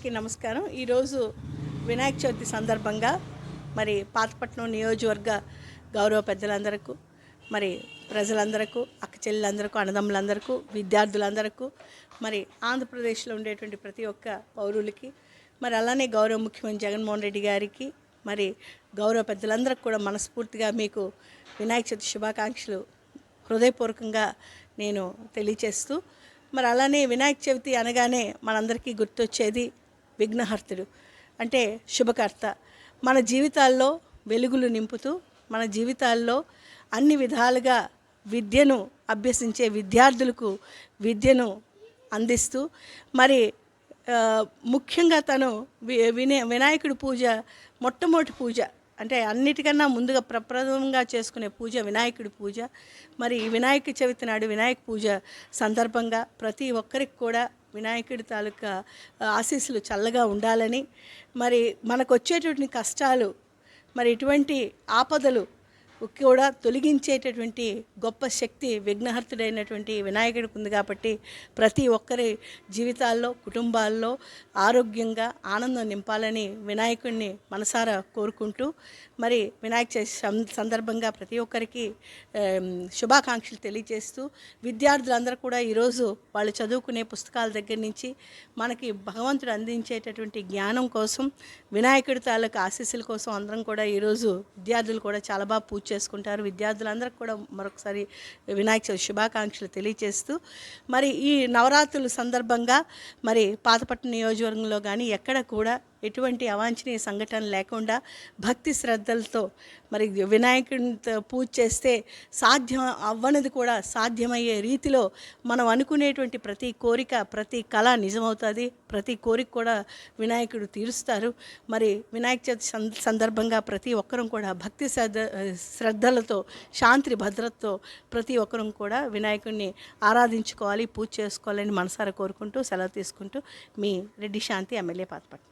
అందరికీ నమస్కారం. ఈరోజు వినాయక చవితి సందర్భంగా మరి పాతపట్నం నియోజకవర్గ గౌరవ పెద్దలందరకు, మరి ప్రజలందరకు, అక్క చెల్లెలందరకు, అన్నదమ్ములందరకు, విద్యార్థులందరకు, మరి ఆంధ్రప్రదేశ్లో ఉండేటువంటి ప్రతి ఒక్క పౌరులకి, మరి అలానే గౌరవ ముఖ్యమంత్రి జగన్మోహన్ రెడ్డి గారికి, మరి గౌరవ పెద్దలందరికీ కూడా మనస్ఫూర్తిగా మీకు వినాయక చవితి శుభాకాంక్షలు హృదయపూర్వకంగా నేను తెలియచేస్తూ, మరి అలానే వినాయక చవితి అనగానే మనందరికీ గుర్తొచ్చేది విఘ్నహర్తుడు, అంటే శుభకర్త. మన జీవితాల్లో వెలుగులు నింపుతూ, మన జీవితాల్లో అన్ని విధాలుగా విద్యను అభ్యసించే విద్యార్థులకు విద్యను అందిస్తూ, మరి ముఖ్యంగా తను వినాయకుడి పూజ మొట్టమొదటి పూజ, అంటే అన్నిటికన్నా ముందుగా ప్రప్రథమంగా చేసుకునే పూజ వినాయకుడి పూజ. మరి ఈ వినాయక చవితి నాడు వినాయక పూజ సందర్భంగా ప్రతి ఒక్కరికి కూడా వినాయకుడి తాలూకా ఆశీస్సులు చల్లగా ఉండాలని, మరి మనకు వచ్చేటువంటి కష్టాలు, మరి ఇటువంటి ఆపదలు కూడా తొలగించేటటువంటి గొప్ప శక్తి విఘ్నహర్తుడైనటువంటి వినాయకుడికి ఉంది. కాబట్టి ప్రతి ఒక్కరి జీవితాల్లో, కుటుంబాల్లో ఆరోగ్యంగా ఆనందం నింపాలని వినాయకుడిని మనసారా కోరుకుంటూ, మరి వినాయక చవితి సందర్భంగా ప్రతి ఒక్కరికి శుభాకాంక్షలు తెలియజేస్తూ, విద్యార్థులందరూ కూడా ఈరోజు వాళ్ళు చదువుకునే పుస్తకాల దగ్గర నుంచి మనకి భగవంతుడు అందించేటటువంటి జ్ఞానం కోసం, వినాయకుడి తాలూకు ఆశీస్సుల కోసం అందరం కూడా ఈరోజు విద్యార్థులు కూడా చాలా బాగా పూజ చేసుకుంటారు. విద్యార్థులందరికీ కూడా మరొకసారి వినాయక చవితి శుభాకాంక్షలు తెలియజేస్తూ, మరి ఈ నవరాత్రుల సందర్భంగా మరి పాతపట్నం నియోజకవర్గంలో కానీ ఎక్కడ కూడా ఎటువంటి అవాంఛనీయ సంఘటన లేకుండా భక్తి శ్రద్ధలతో మరి వినాయకుడిని పూజ చేస్తే సాధ్యం అవ్వనిది కూడా సాధ్యమయ్యే రీతిలో మనం అనుకునేటువంటి ప్రతి కోరిక, ప్రతి కళ నిజమవుతుంది. ప్రతి కోరిక కూడా వినాయకుడు తీరుస్తారు. మరి వినాయక చవితి సందర్భంగా ప్రతి ఒక్కరం కూడా భక్తి శ్రద్ధలతో, శాంతి భద్రతతో ప్రతి ఒక్కరం కూడా వినాయకుడిని ఆరాధించుకోవాలి, పూజ చేసుకోవాలని మనసారా కోరుకుంటూ సెలవు తీసుకుంటూ, మీ రెడ్డి శాంతి, ఎమ్మెల్యే పాతపట్నం.